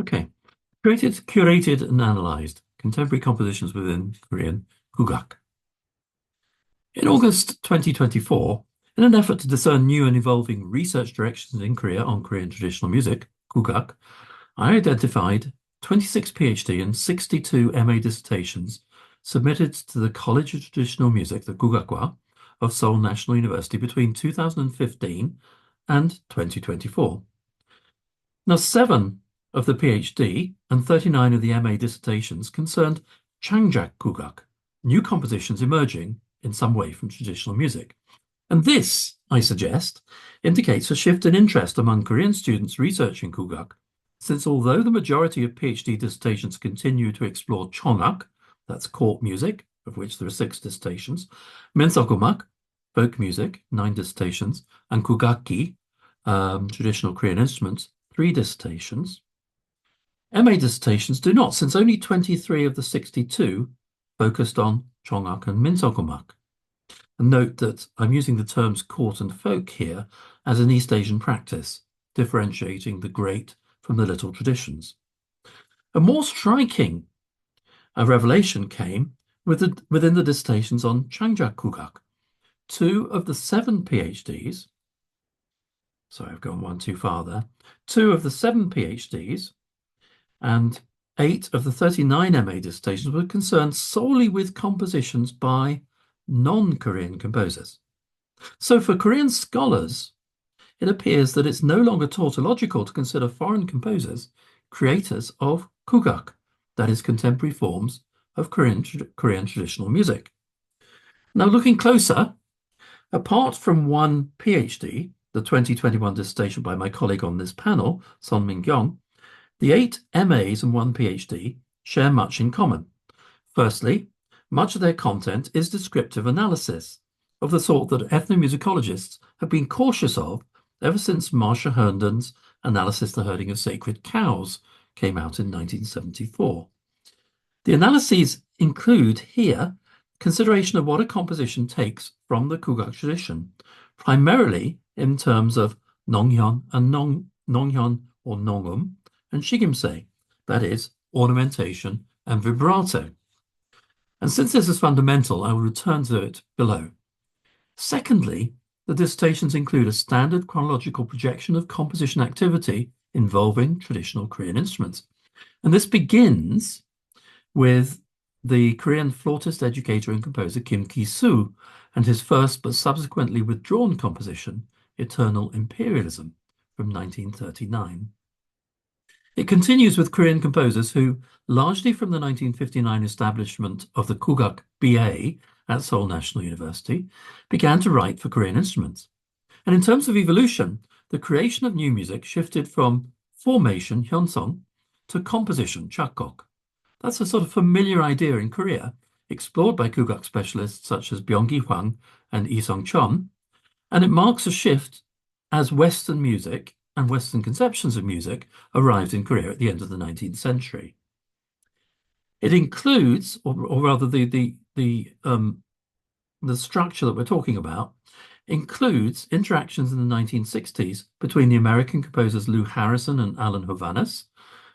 Okay. Created, curated, and analyzed contemporary compositions within Korean Kugak. In August 2024, in an effort to discern new and evolving research directions in Korea on Korean traditional music, Kugak, I identified 26 PhD and 62 MA dissertations submitted to the College of Traditional Music, the Kugakwa, of Seoul National University between 2015 and 2024. Now, 7 of the PhD and 39 of the MA dissertations concerned Changjak Kugak, new compositions emerging in some way from traditional music. And this, I suggest, indicates a shift in interest among Korean students researching Kugak, since although the majority of PhD dissertations continue to explore Chongak, that's court music, of which there are 6 dissertations, Menseogumak, folk music, 9 dissertations, and Kugaki, traditional Korean instruments, 3 dissertations. MA dissertations do not, since only 23 of the 62 focused on Chongak and Minseogumak. And note that I'm using the terms court and folk here as an East Asian practice, differentiating the great from the little traditions. A more striking revelation came within the dissertations on Changjak Kugak. 2 of the 7 PhDs, sorry, I've gone one too far there, 2 of the 7 PhDs and 8 of the 39 MA dissertations were concerned solely with compositions by non-Korean composers. So for Korean scholars, it appears that it's no longer tautological to consider foreign composers creators of kugak, that is, contemporary forms of Korean traditional music. Now, looking closer, apart from one PhD, the 2021 dissertation by my colleague on this panel, Son Min-kyung, the 8 MAs and 1 PhD share much in common. Firstly, much of their content is descriptive analysis, of the sort that ethnomusicologists have been cautious of ever since Marsha Herndon's analysis The Herding of Sacred Cows came out in 1974. The analyses include here consideration of what a composition takes from the kugak tradition, primarily in terms of nonghyun and nonghyun or nongum, and shigimse, that is, ornamentation and vibrato. And since this is fundamental, I will return to it below. Secondly, the dissertations include a standard chronological projection of composition activity involving traditional Korean instruments. And this begins with the Korean flautist, educator, and composer Kim Ki-soo and his first but subsequently withdrawn composition, Eternal Imperialism, from 1939. It continues with Korean composers who, largely from the 1959 establishment of the Kugak BA at Seoul National University, began to write for Korean instruments. And in terms of evolution, the creation of new music shifted from formation, hyonsong, to composition, chakok. That's a sort of familiar idea in Korea, explored by Kugak specialists such as Byung-gi Hwang and Lee Sung-chon, and it marks a shift as Western music and Western conceptions of music arrived in Korea at the end of the 19th century. It includes, or rather the structure that we're talking about, includes interactions in the 1960s between the American composers Lou Harrison and Alan Hovhannes,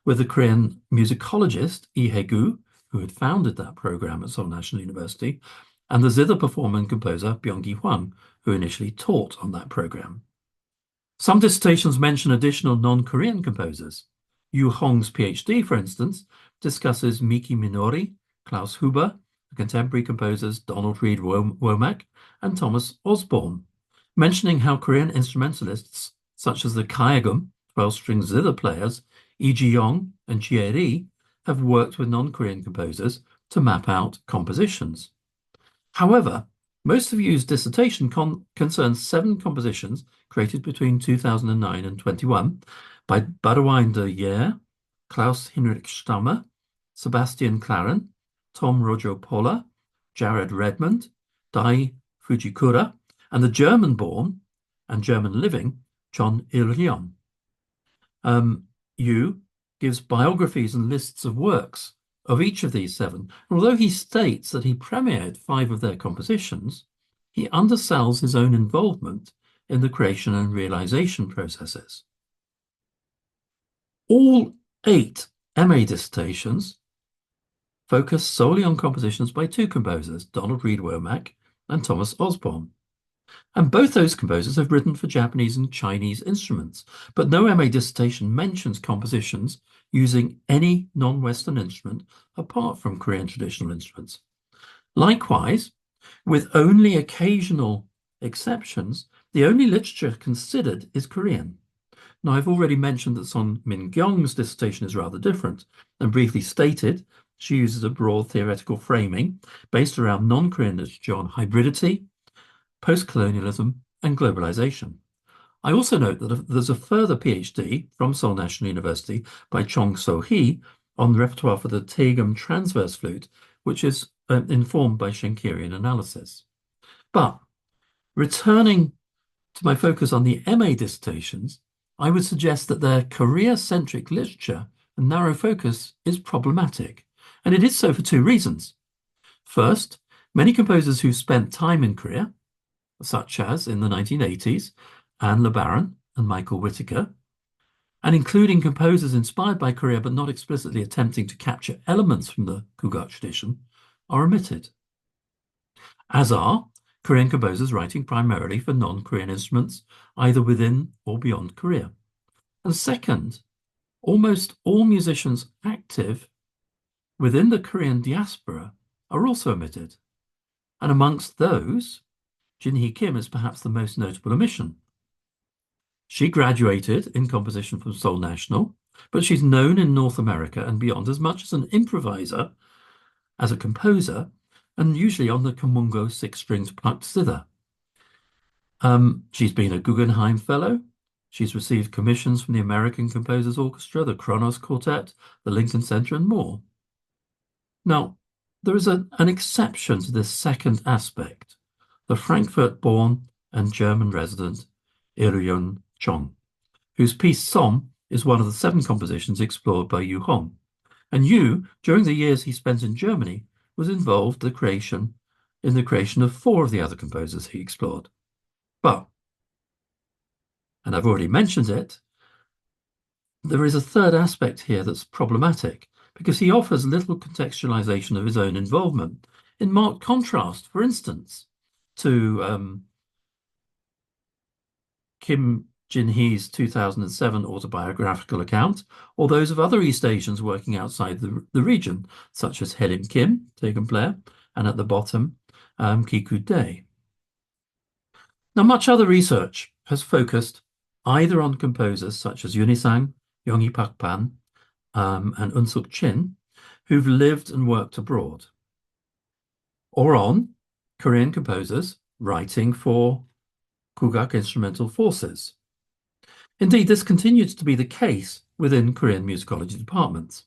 with the Korean musicologist Lee Hae-gu, who had founded that program at Seoul National University, and the zither performer and composer Byung-gi Hwang, who initially taught on that program. Some dissertations mention additional non-Korean composers. Yu Hong's PhD, for instance, discusses Miki Minori, Klaus Huber, the contemporary composers Donald Reed Womack and Thomas Osborne, mentioning how Korean instrumentalists such as the Kaegum, 12-string zither players, Lee Ji-young and Chie Ri, have worked with non-Korean composers to map out compositions. However, most of Yu's dissertation concerns 7 compositions created between 2009 and 21 by Badawain de Geer, Klaus Hinrich Stammer, Sebastian Claren, Tom Rojo Pola, Jared Redmond, Dai Fujikura, and the German-born and German-living John Il-ryong. Yu gives biographies and lists of works of each of these 7. And although he states that he premiered 5 of their compositions, he undersells his own involvement in the creation and realization processes. All 8 MA dissertations focus solely on compositions by two composers, Donald Reed Womack and Thomas Osborne. And both those composers have written for Japanese and Chinese instruments, but no MA dissertation mentions compositions using any non-Western instrument apart from Korean traditional instruments. Likewise, with only occasional exceptions, the only literature considered is Korean. Now, I've already mentioned that Son Min-kyung's dissertation is rather different, and briefly stated, she uses a broad theoretical framing based around non-Korean literature on hybridity, post-colonialism, and globalization. I also note that there's a further PhD from Seoul National University by Chong So-hee on the repertoire for the Taegum transverse flute, which is informed by Schenkerian analysis. But returning to my focus on the MA dissertations, I would suggest that their Korea-centric literature and narrow focus is problematic, and it is so for two reasons. First, many composers who spent time in Korea, such as in the 1980s, Anne LeBaron and Michael Whittaker, and including composers inspired by Korea but not explicitly attempting to capture elements from the Kugak tradition, are omitted, as are Korean composers writing primarily for non-Korean instruments, either within or beyond Korea. And second, almost all musicians active within the Korean diaspora are also omitted. And amongst those, Jin-hee Kim is perhaps the most notable omission. She graduated in composition from Seoul National, but she's known in North America and beyond as much as an improviser, as a composer, and usually on the Kamungo six-strings plucked zither. She's been a Guggenheim Fellow. She's received commissions from the American Composers Orchestra, the Kronos Quartet, the Lincoln Center, and more. Now, there is an exception to this second aspect, the Frankfurt-born and German resident Iruyun Chong, whose piece Som is one of the 7 compositions explored by Yu Hong. And Yu, during the years he spent in Germany, was involved in the creation of 4 of the other composers he explored. But, and I've already mentioned it, there is a third aspect here that's problematic, because he offers little contextualization of his own involvement, in marked contrast, for instance, to Kim Jin-hee's 2007 autobiographical account, or those of other East Asians working outside the region, such as Helen Kim, Taegum player, and at the bottom, Kiku Dae. Now, much other research has focused either on composers such as Yunisang, Yongi Pakpan, and Unsuk Chin, who've lived and worked abroad, or on Korean composers writing for Kugak instrumental forces. Indeed, this continues to be the case within Korean musicology departments.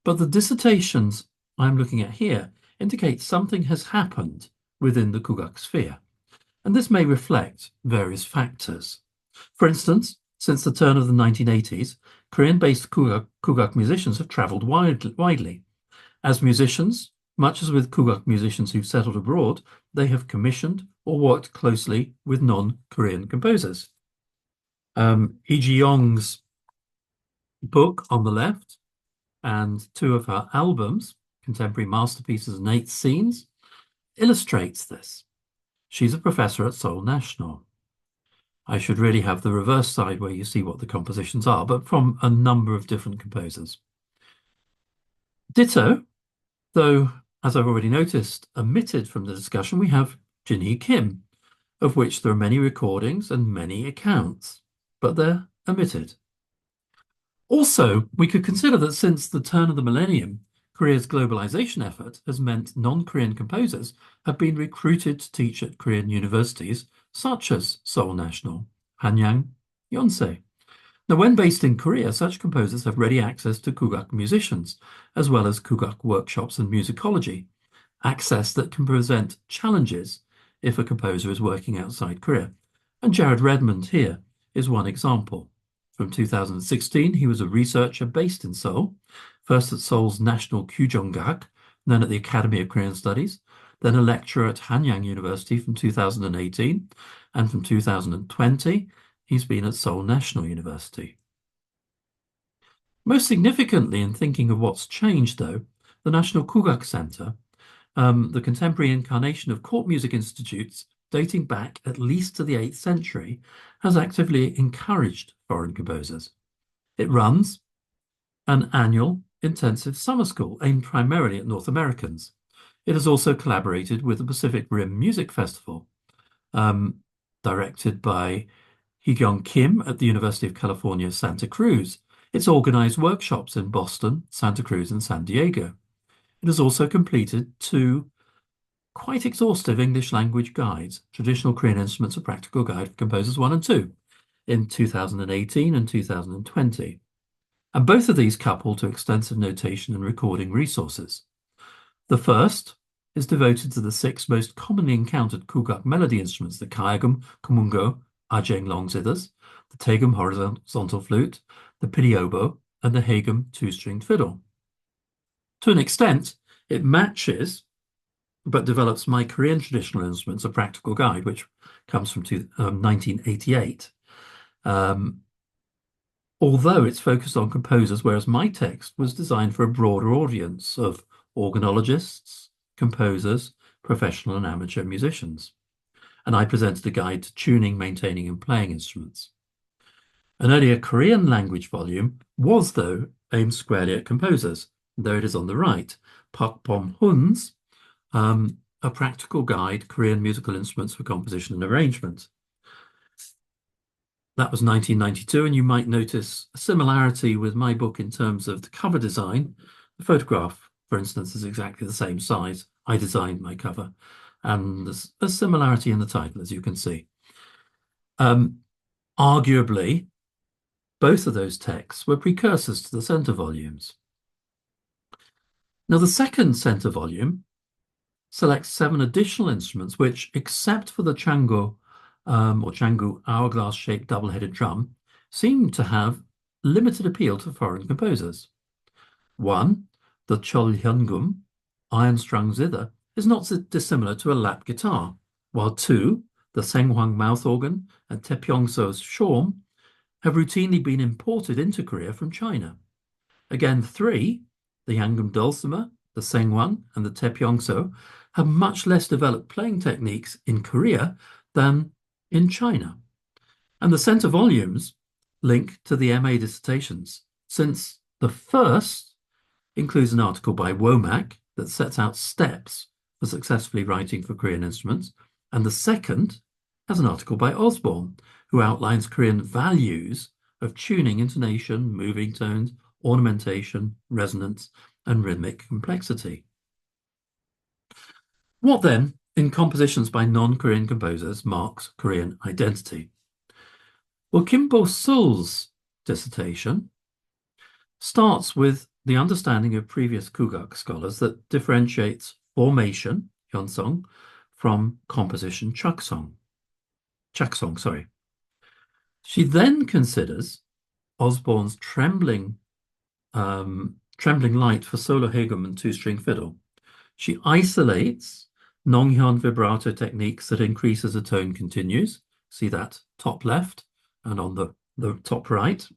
But the dissertations I'm looking at here indicate something has happened within the Kugak sphere, and this may reflect various factors. For instance, since the turn of the 1980s, Korean-based Kugak musicians have traveled widely. As musicians, much as with Kugak musicians who've settled abroad, they have commissioned or worked closely with non-Korean composers. Lee Ji-young's book on the left and 2 of her albums, Contemporary Masterpieces and 8 Scenes, illustrates this. She's a professor at Seoul National. I should really have the reverse side where you see what the compositions are, but from a number of different composers. Ditto, though, as I've already noticed, omitted from the discussion, we have Jin-hee Kim, of which there are many recordings and many accounts, but they're omitted. Also, we could consider that since the turn of the millennium, Korea's globalization effort has meant non-Korean composers have been recruited to teach at Korean universities, such as Seoul National, Hanyang, Yonsei. Now, when based in Korea, such composers have ready access to Kugak musicians, as well as Kugak workshops and musicology, access that can present challenges if a composer is working outside Korea. And Jared Redmond here is one example. From 2016, he was a researcher based in Seoul, first at Seoul's National Kyujong-gak, then at the Academy of Korean Studies, then a lecturer at Hanyang University from 2018, and from 2020, he's been at Seoul National University. Most significantly, in thinking of what's changed, though, the National Kugak Center, the contemporary incarnation of court music institutes dating back at least to the 8th century, has actively encouraged foreign composers. It runs an annual intensive summer school aimed primarily at North Americans. It has also collaborated with the Pacific Rim Music Festival, um, directed by Hee-Gyung Kim at the University of California, Santa Cruz. It's organized workshops in Boston, Santa Cruz, and San Diego. It has also completed two quite exhaustive English language guides, Traditional Korean Instruments: A Practical Guide for Composers 1 and 2, in 2018 and 2020. And both of these couple to extensive notation and recording resources. The first is devoted to the six most commonly encountered kugak melody instruments: the kayagum, kumungo, ajeng long zithers, the tegum horizontal flute, the pidi oboe, and the hagum two-stringed fiddle. To an extent, it matches but develops My Korean Traditional Instruments: A Practical Guide, which comes from 1988. Although it's focused on composers, whereas my text was designed for a broader audience of organologists, composers, professional and amateur musicians. And I presented a guide to tuning, maintaining, and playing instruments. An earlier Korean language volume was, though, aimed squarely at composers. There it is on the right, Park Bom-hun's A Practical Guide, Korean Musical Instruments for Composition and Arrangement. That was 1992, and you might notice a similarity with my book in terms of the cover design. The photograph, for instance, is exactly the same size. I designed my cover, and there's a similarity in the title, as you can see. Arguably, both of those texts were precursors to the center volumes. Now, the second center volume selects 7 additional instruments, which, except for the chango or changu hourglass-shaped double-headed drum, seem to have limited appeal to foreign composers. One, the cholhyungum, iron-strung zither, is not dissimilar to a lap guitar, while 2, the senghwang mouth organ and taepyeongso's shawm, have routinely been imported into Korea from China. Again, 3, the yangum dulcimer, the senghwang, and the taepyeongso, have much less developed playing techniques in Korea than in China. And the center volumes link to the MA dissertations, since the first includes an article by Womack that sets out steps for successfully writing for Korean instruments, and the second has an article by Osborne, who outlines Korean values of tuning, intonation, moving tones, ornamentation, resonance, and rhythmic complexity. What then, in compositions by non-Korean composers, marks Korean identity? Well, Kim Bo-sul's dissertation starts with the understanding of previous Kugak scholars that differentiates formation, hyonsong, from composition, chaksong. She then considers Osborne's trembling light for solo hagum and two-string fiddle. She isolates Nonghyun vibrato techniques that increase as a tone continues. See that top left and on the top right.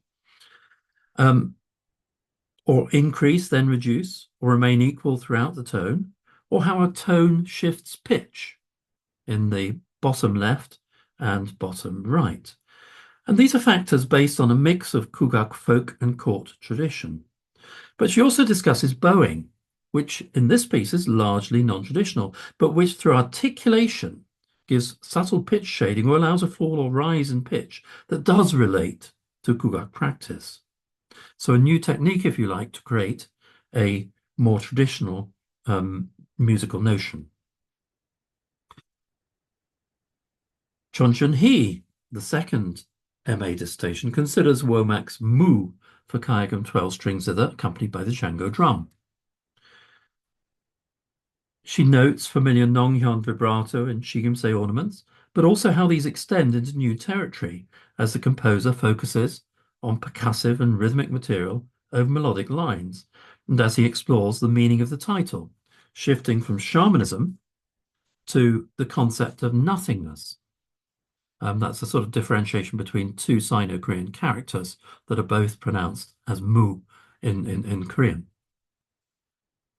Or increase, then reduce, or remain equal throughout the tone, or how a tone shifts pitch in the bottom left and bottom right. And these are factors based on a mix of Kugak folk and court tradition. But she also discusses bowing, which in this piece is largely non-traditional, but which through articulation gives subtle pitch shading or allows a fall or rise in pitch that does relate to Kugak practice. So a new technique, if you like, to create a more traditional musical notion. Chon Chun-hee, the second MA dissertation, considers Womack's mu for kayagum 12-string zither accompanied by the chango drum. She notes familiar Nonghyun vibrato and shigimsei ornaments, but also how these extend into new territory as the composer focuses on percussive and rhythmic material over melodic lines, and as he explores the meaning of the title, shifting from shamanism to the concept of nothingness. That's a sort of differentiation between two Sino-Korean characters that are both pronounced as mu in Korean.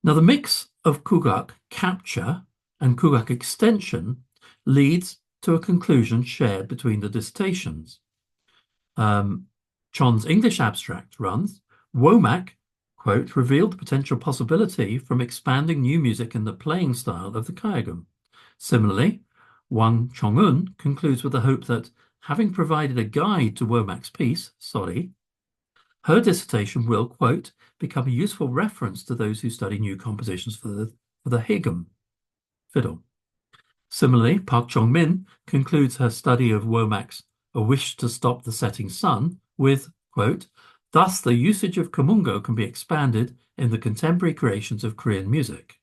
Now, the mix of Kugak capture and Kugak extension leads to a conclusion shared between the dissertations. Chon's English abstract runs, Womack, quote, revealed the potential possibility from expanding new music in the playing style of the kayagum. Similarly, Wang Chong-un concludes with the hope that, having provided a guide to Womack's piece, Sorry, her dissertation will, quote, become a useful reference to those who study new compositions for the Hegum fiddle. Similarly, Park Chong-min concludes her study of Womack's A Wish to Stop the Setting Sun with, quote, thus the usage of Kamungo can be expanded in the contemporary creations of Korean music.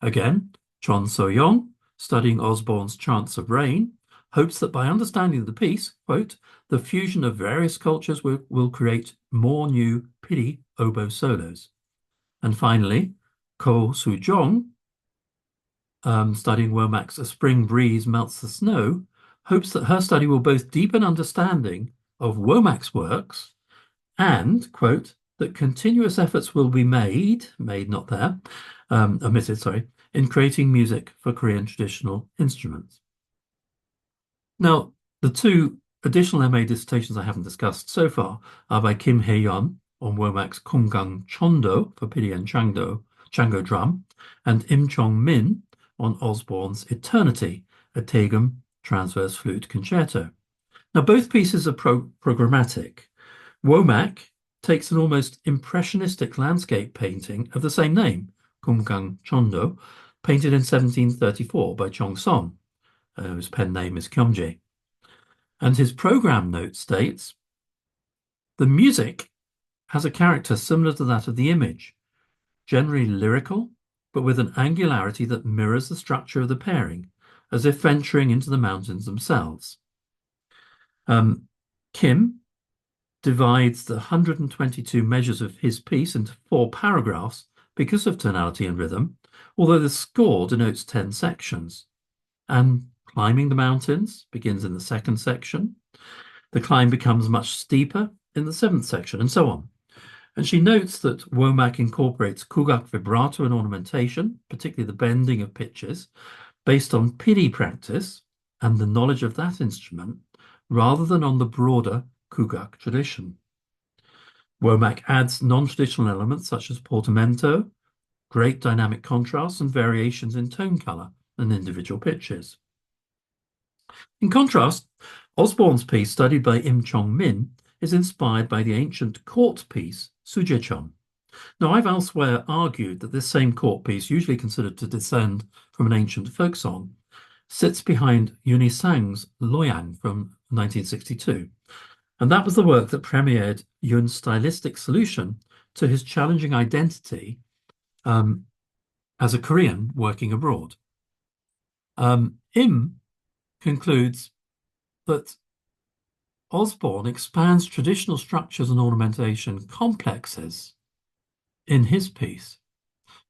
Again, Chon So-young, studying Osborne's Chants of Rain, hopes that by understanding the piece, quote, the fusion of various cultures will create more new pity oboe solos. And finally, Ko Soo-jong, studying Womack's A Spring Breeze Melts the Snow, hopes that her study will both deepen understanding of Womack's works and, quote, that continuous efforts will be made not there, omitted, sorry, in creating music for Korean traditional instruments. Now, the two additional MA dissertations I haven't discussed so far are by Kim Hae-yeon on Womack's Kumgang Chondo for pidi and chango drum, and Im Chong-min on Osborne's Eternity, a Taegum transverse flute concerto. Now, both pieces are programmatic. Womack takes an almost impressionistic landscape painting of the same name, Kumgang Chondo, painted in 1734 by Chong Son, whose pen name is Kyomje. And his program note states, the music has a character similar to that of the image, generally lyrical, but with an angularity that mirrors the structure of the pairing, as if venturing into the mountains themselves. Kim divides the 122 measures of his piece into 4 paragraphs because of tonality and rhythm, although the score denotes 10 sections. And climbing the mountains begins in the 2nd section. The climb becomes much steeper in the 7th section, and so on. And she notes that Womack incorporates Kugak vibrato and ornamentation, particularly the bending of pitches, based on pidi practice and the knowledge of that instrument, rather than on the broader Kugak tradition. Womack adds non-traditional elements such as portamento, great dynamic contrasts, and variations in tone color and individual pitches. In contrast, Osborne's piece, studied by Im Chong-min, is inspired by the ancient court piece, Sujechon. Now, I've elsewhere argued that this same court piece, usually considered to descend from an ancient folk song, sits behind Yuni Sang's Loyang from 1962. And that was the work that premiered Yun's stylistic solution to his challenging identity as a Korean working abroad. Im concludes that Osborne expands traditional structures and ornamentation complexes in his piece,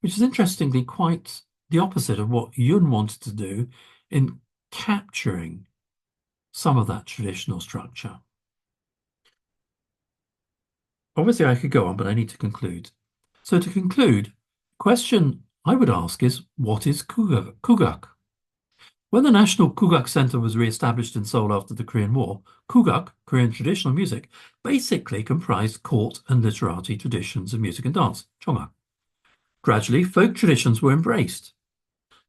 which is interestingly quite the opposite of what Yun wanted to do in capturing some of that traditional structure. Obviously, I could go on, but I need to conclude. So to conclude, the question I would ask is, what is Kugak? When the National Kugak Center was re-established in Seoul after the Korean War, Kugak, Korean traditional music, basically comprised court and literati traditions of music and dance, chonga. Gradually, folk traditions were embraced.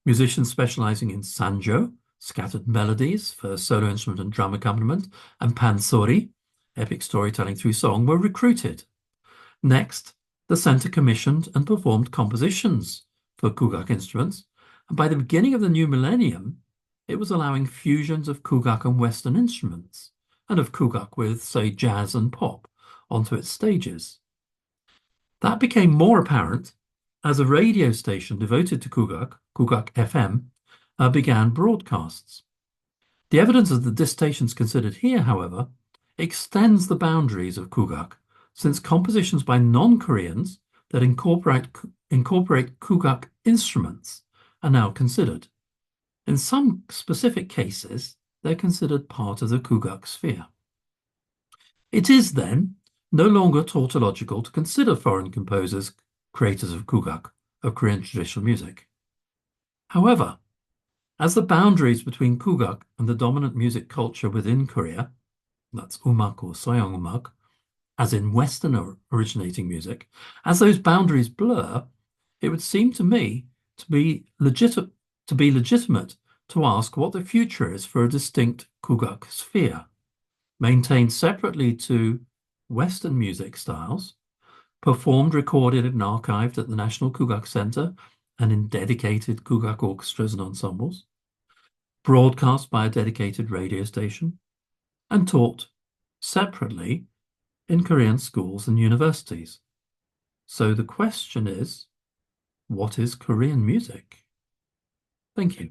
Musicians specializing in sanjo, scattered melodies for solo instrument and drum accompaniment, and pansori, epic storytelling through song, were recruited. Next, the center commissioned and performed compositions for Kugak instruments, and by the beginning of the new millennium, it was allowing fusions of Kugak and Western instruments, and of Kugak with, say, jazz and pop, onto its stages. That became more apparent as a radio station devoted to Kugak, Kugak FM, began broadcasts. The evidence of the dissertations considered here, however, extends the boundaries of Kugak, since compositions by non-Koreans that incorporate Kugak instruments are now considered. In some specific cases, they're considered part of the Kugak sphere. It is then no longer tautological to consider foreign composers, creators of kugak, of Korean traditional music. However, as the boundaries between kugak and the dominant music culture within Korea, that's umak or soyoung umak, as in Western originating music, as those boundaries blur, it would seem to me to be legitimate to ask what the future is for a distinct kugak sphere, maintained separately to Western music styles, performed, recorded, and archived at the National Kugak Center and in dedicated kugak orchestras and ensembles, broadcast by a dedicated radio station, and taught separately in Korean schools and universities. So the question is, what is Korean music? Thank you.